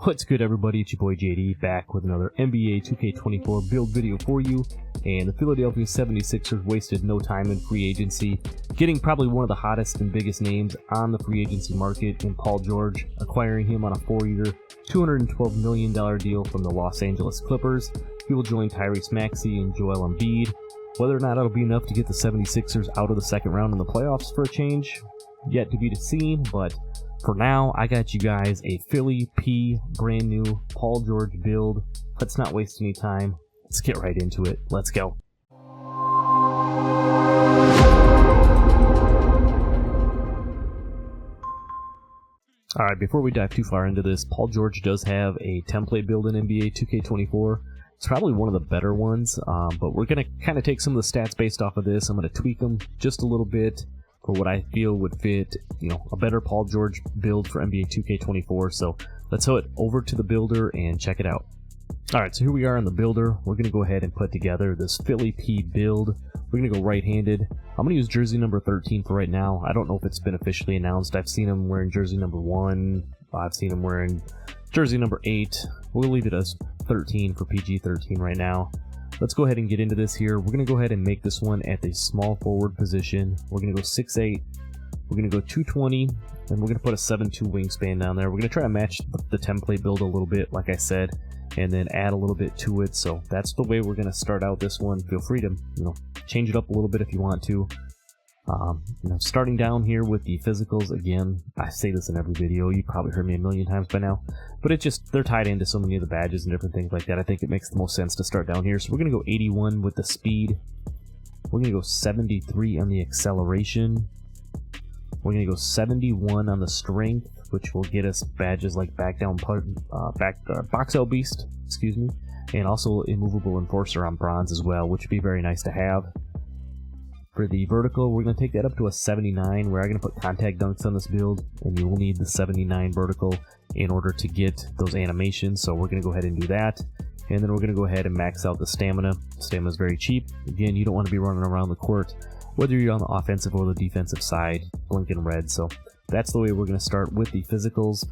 What's good, everybody? It's your boy JD back with another NBA 2K24 build video for you. And the Philadelphia 76ers wasted no time in free agency, getting probably one of the hottest and biggest names on the free agency market in Paul George, acquiring him on a 4-year, $212 million deal from the Los Angeles Clippers. He will join Tyrese Maxey and Joel Embiid. Whether or not it'll be enough to get the 76ers out of the second round in the playoffs for a change, yet to be seen, but for now, I got you guys a Philly P brand new Paul George build. Let's not waste any time. Let's get right into it. Let's go. Alright, before we dive too far into this, Paul George does have a template build in NBA 2K24. It's probably one of the better ones, but we're going to kind of take some of the stats based off of this. I'm going to tweak them just a little bit for what I feel would fit, a better Paul George build for NBA 2K24. So let's head over to the builder and check it out. Alright, so here we are in the builder. We're going to go ahead and put together this Philly P build. We're going to go right-handed. I'm going to use jersey number 13 for right now. I don't know if it's been officially announced. I've seen him wearing jersey number 1. I've seen him wearing jersey number 8. We'll leave it as 13 for PG-13 right now. Let's go ahead and get into this here. We're going to go ahead and make this one at the small forward position. We're going to go 6'8". We're going to go 220, and we're going to put a 7'2" wingspan down there. We're going to try to match the template build a little bit, like I said, and then add a little bit to it. So that's the way we're going to start out this one. Feel free to, change it up a little bit if you want to. Starting down here with the physicals, again, I say this in every video, you probably heard me a million times by now, but they're tied into so many of the badges and different things like that. I think it makes the most sense to start down here. So we're going to go 81 with the speed. We're going to go 73 on the acceleration. We're going to go 71 on the strength, which will get us badges like box out beast, and also immovable enforcer on bronze as well, which would be very nice to have. For the vertical, we're going to take that up to a 79. We're going to put contact dunks on this build, and you will need the 79 vertical in order to get those animations, so we're going to go ahead and do that. And then we're going to go ahead and max out the stamina. Stamina is very cheap. Again, you don't want to be running around the court, whether you're on the offensive or the defensive side, blinking red. So that's the way we're going to start with the physicals.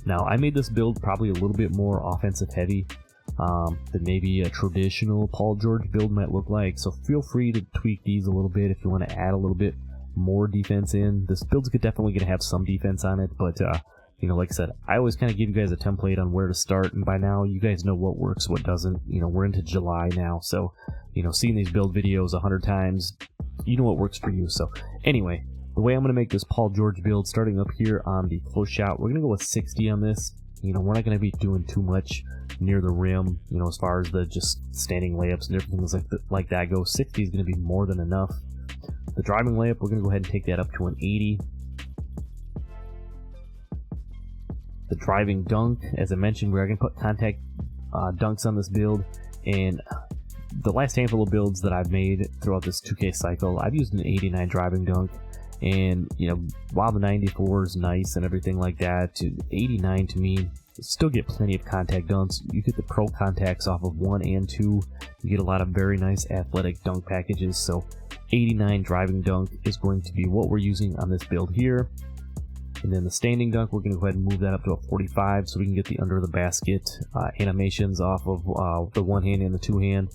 Now, I made this build probably a little bit more offensive heavy than maybe a traditional Paul George build might look like, so feel free to tweak these a little bit if you want to add a little bit more defense in. This build's definitely going to have some defense on it, but like I said, I always kind of give you guys a template on where to start, and by now you guys know what works, what doesn't. We're into July now, so seeing these build videos 100 times, you know what works for you. So anyway, the way I'm going to make this Paul George build, starting up here on the close shot, we're going to go with 60 on this. We're not going to be doing too much near the rim, as far as the just standing layups and everything like that goes. 60 is going to be more than enough. The driving layup, we're going to go ahead and take that up to an 80. The driving dunk, as I mentioned, we're going to put contact dunks on this build, and the last handful of builds that I've made throughout this 2K cycle, I've used an 89 driving dunk. And, while the 94 is nice and everything like that, 89 to me, still get plenty of contact dunks. You get the pro contacts off of 1 and 2. You get a lot of very nice athletic dunk packages. So 89 driving dunk is going to be what we're using on this build here. And then the standing dunk, we're going to go ahead and move that up to a 45 so we can get the under the basket animations off of the one hand and the two hand.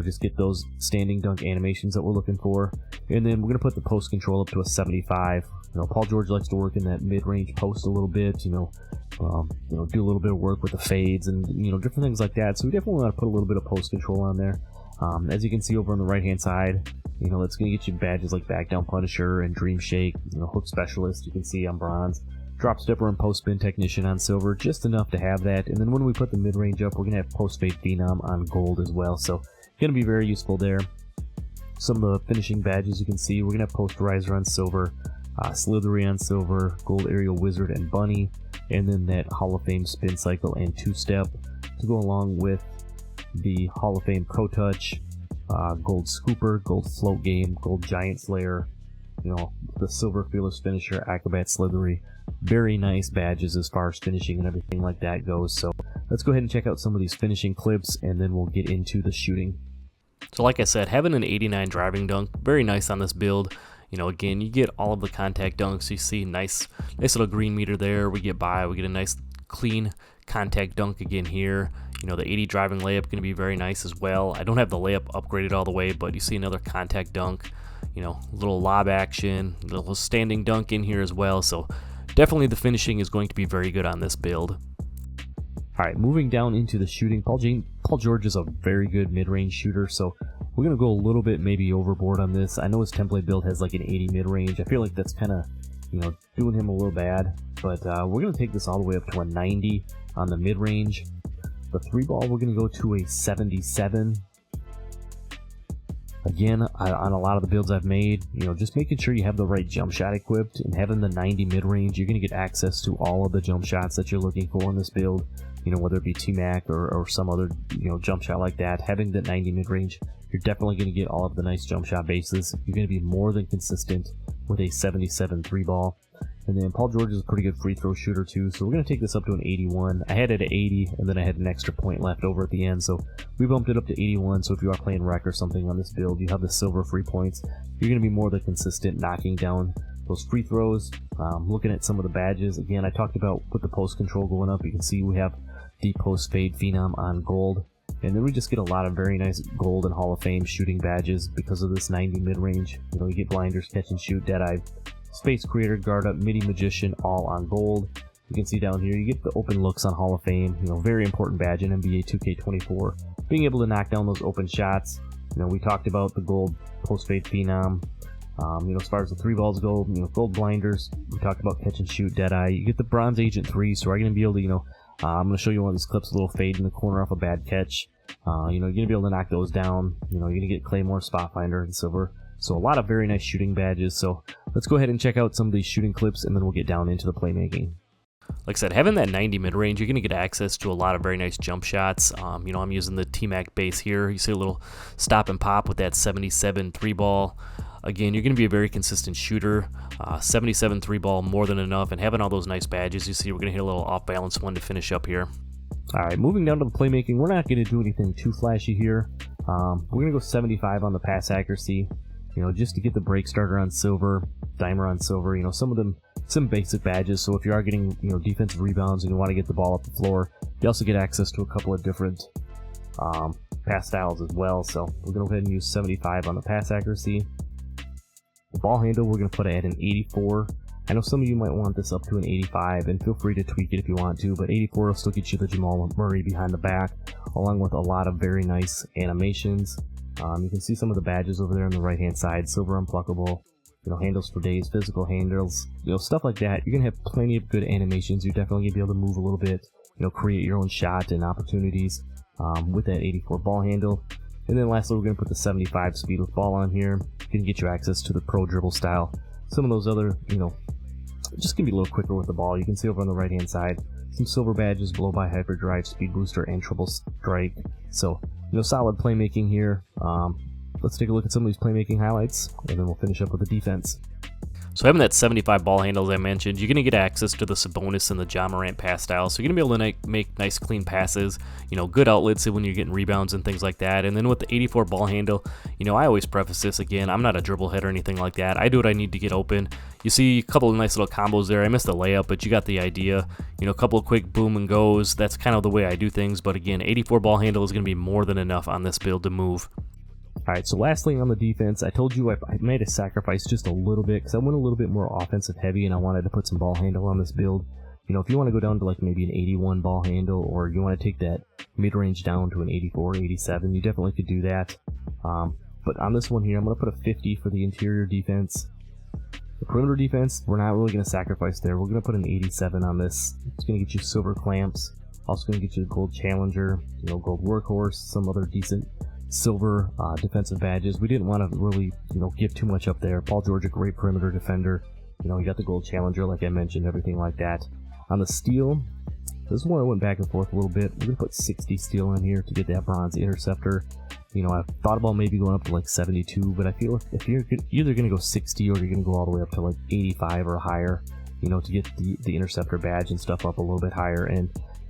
Just get those standing dunk animations that we're looking for. And then we're going to put the post control up to a 75. Paul George likes to work in that mid-range post a little bit, do a little bit of work with the fades and, different things like that. So we definitely want to put a little bit of post control on there. As you can see over on the right-hand side, that's going to get you badges like Back Down Punisher and Dream Shake, Hook Specialist, you can see on bronze. Drop Stepper and Post Spin Technician on silver, just enough to have that. And then when we put the mid-range up, we're going to have Post Fade Phenom on gold as well. So going to be very useful there. Some of the finishing badges you can see, we're going to have Posterizer on silver, Slithery on silver, Gold Aerial Wizard and Bunny, and then that Hall of Fame Spin Cycle and Two-Step to go along with the Hall of Fame Pro Touch, Gold Scooper, Gold Float Game, Gold Giant Slayer, the Silver Fearless Finisher, Acrobat Slithery. Very nice badges as far as finishing and everything like that goes. So let's go ahead and check out some of these finishing clips, and then we'll get into the shooting. So like I said, having an 89 driving dunk, very nice on this build. Again, you get all of the contact dunks. You see nice little green meter there. We get a nice clean contact dunk again here. You know, the 80 driving layup going to be very nice as well. I don't have the layup upgraded all the way, but you see another contact dunk, you know, little lob action, little standing dunk in here as well. So definitely the finishing is going to be very good on this build. All right, moving down into the shooting, Paul George is a very good mid-range shooter, so we're going to go a little bit maybe overboard on this. I know his template build has like an 80 mid-range. I feel like that's kind of, you know, doing him a little bad, but we're going to take this all the way up to a 90 on the mid-range. The 3-ball, we're going to go to a 77. Again, on a lot of the builds I've made, you know, just making sure you have the right jump shot equipped and having the 90 mid-range, you're going to get access to all of the jump shots that you're looking for in this build. You know, whether it be T-Mac or some other, you know, jump shot like that, having that 90 mid-range, you're definitely going to get all of the nice jump shot bases. You're going to be more than consistent with a 77 3-ball. And then Paul George is a pretty good free throw shooter too, so we're going to take this up to an 81. I had it at 80, and then I had an extra point left over at the end, so we bumped it up to 81. So if you are playing rec or something on this build, you have the silver free points, you're going to be more than consistent knocking down those free throws. Looking at some of the badges, again, I talked about with the post control going up, you can see we have the post fade phenom on gold, and then we just get a lot of very nice gold and Hall of Fame shooting badges because of this 90 mid-range. You know, you get blinders, catch and shoot, deadeye, space creator, guard up, midi magician, all on gold. You can see down here you get the open looks on Hall of Fame. You know, very important badge in NBA 2K24. Being able to knock down those open shots. You know, we talked about the gold post fade phenom. You know, as far as the 3-balls go, you know, gold blinders. We talked about catch and shoot, deadeye. You get the bronze agent 3, so we're going to be able to, you know, I'm going to show you one of these clips, a little fade in the corner off a bad catch. You know, you're going to be able to knock those down. You know, you're going to get Claymore, Spot Finder, and Silver. So a lot of very nice shooting badges. So let's go ahead and check out some of these shooting clips, and then we'll get down into the playmaking. Like I said, having that 90 mid-range, you're going to get access to a lot of very nice jump shots. You know, I'm using the T-Mac base here. You see a little stop and pop with that 77 3-ball. Again, you're going to be a very consistent shooter. 77 3-ball, more than enough. And having all those nice badges, you see we're going to hit a little off-balance one to finish up here. All right, moving down to the playmaking, we're not going to do anything too flashy here. We're going to go 75 on the pass accuracy. You know, just to get the break starter on silver, dimer on silver, you know, some of them, some basic badges. So if you are getting, you know, defensive rebounds and you want to get the ball up the floor, you also get access to a couple of different pass styles as well. So we're going to go ahead and use 75 on the pass accuracy. The ball handle, we're going to put it at an 84. I know some of you might want this up to an 85, and feel free to tweak it if you want to, but 84 will still get you the Jamal Murray behind the back, along with a lot of very nice animations. You can see some of the badges over there on the right hand side. Silver unpluckable, you know, handles for days, physical handles, you know, stuff like that. You're gonna have plenty of good animations. You're definitely gonna be able to move a little bit, you know, create your own shot and opportunities with that 84 ball handle. And then lastly, we're gonna put the 75 speed with ball on here. Gonna get you access to the pro dribble style. Some of those other, you know, just gonna be a little quicker with the ball. You can see over on the right hand side some silver badges, blow by, hyperdrive, speed booster, and triple strike. So, you know, solid playmaking here. Let's take a look at some of these playmaking highlights, and then we'll finish up with the defense. So having that 75 ball handle, as I mentioned, you're going to get access to the Sabonis and the Ja Morant pass style. So you're going to be able to make nice, clean passes, you know, good outlets when you're getting rebounds and things like that. And then with the 84 ball handle, you know, I always preface this again, I'm not a dribble head or anything like that. I do what I need to get open. You see a couple of nice little combos there. I missed the layup, but you got the idea. You know, a couple of quick boom and goes. That's kind of the way I do things. But again, 84 ball handle is going to be more than enough on this build to move. Alright, so lastly on the defense, I told you I made a sacrifice just a little bit because I went a little bit more offensive heavy and I wanted to put some ball handle on this build. You know, if you want to go down to like maybe an 81 ball handle, or you want to take that mid-range down to an 84, 87, you definitely could do that. But on this one here, I'm going to put a 50 for the interior defense. The perimeter defense, we're not really going to sacrifice there. We're going to put an 87 on this. It's going to get you silver clamps. Also going to get you the gold challenger, you know, gold workhorse, some other decent silver defensive badges. We didn't want to really, you know, give too much up there. Paul George, a great perimeter defender. You know, you got the gold challenger, like I mentioned, everything like that. On the steel, this is one I went back and forth a little bit. We're gonna put 60 steel in here to get that bronze interceptor. You know, I thought about maybe going up to like 72, but I feel if you're either gonna go 60 or you're gonna go all the way up to like 85 or higher, you know, to get the interceptor badge and stuff up a little bit higher. And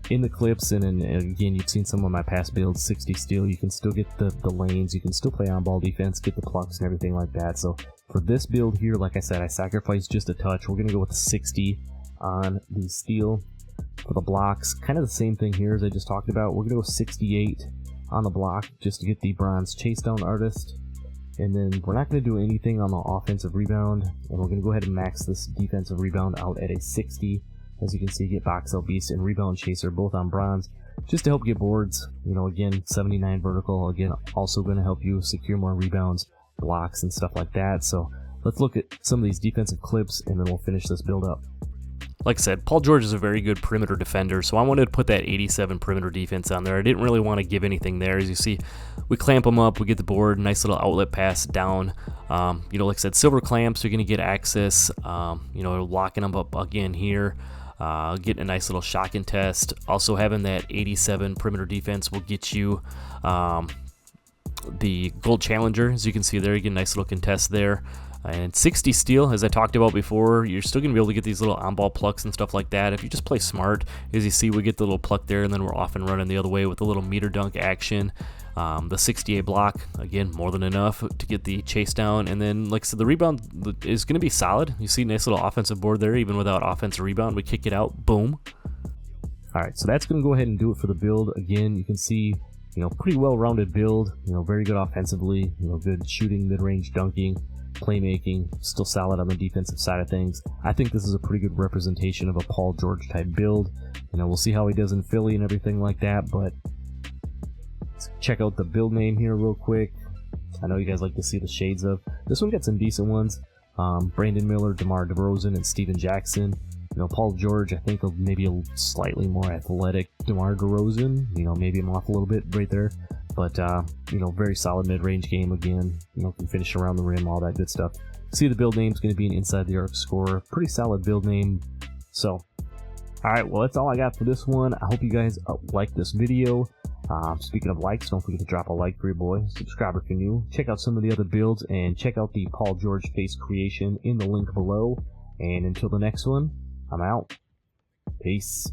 in the clips, and again, you've seen some of my past builds, 60 steel, you can still get the lanes, you can still play on ball defense, get the plucks and everything like that. So for this build here, like I said, I sacrificed just a touch. We're going to go with 60 on the steel. For the blocks, kind of the same thing here as I just talked about. We're going to go 68 on the block just to get the bronze chase down artist. And then we're not going to do anything on the offensive rebound, and we're going to go ahead and max this defensive rebound out at a 60. As you can see, get box out beast and rebound chaser both on bronze, just to help get boards. You know, again, 79 vertical, again, also going to help you secure more rebounds, blocks, and stuff like that. So let's look at some of these defensive clips, and then we'll finish this build up. Like I said, Paul George is a very good perimeter defender, so I wanted to put that 87 perimeter defense on there. I didn't really want to give anything there. As you see, we clamp them up, we get the board, nice little outlet pass down. You know, like I said, silver clamps, you're going to get access, you know, locking them up again here. Getting a nice little shock and test. Also having that 87 perimeter defense will get you the gold challenger. As you can see there, you get a nice little contest there. And 60 steal, as I talked about before, you're still going to be able to get these little on-ball plucks and stuff like that. If you just play smart, as you see, we get the little pluck there, and then we're off and running the other way with the little meter dunk action. The 68 block, again, more than enough to get the chase down. And then, like I said, the rebound is going to be solid. You see, nice little offensive board there, even without offensive rebound. We kick it out, boom. All right, so that's going to go ahead and do it for the build. Again, you can see, you know, pretty well-rounded build. You know, very good offensively. You know, good shooting, mid-range dunking. Playmaking, still solid on the defensive side of things. I think this is a pretty good representation of a Paul George type build. You know, we'll see how he does in Philly and everything like that, but let's check out the build name here real quick. I know you guys like to see the shades of. This one got some decent ones. Brandon Miller, DeMar DeRozan, and Steven Jackson. You know, Paul George, I think of maybe a slightly more athletic DeMar DeRozan. You know, maybe I'm off a little bit right there. But, you know, very solid mid-range game again. You know, can finish around the rim, all that good stuff. See, the build name is going to be an inside the arc scorer. Pretty solid build name. So, alright, well, that's all I got for this one. I hope you guys liked this video. Speaking of likes, don't forget to drop a like for your boy. Subscribe if you're new. Check out some of the other builds, and check out the Paul George face creation in the link below. And until the next one, I'm out. Peace.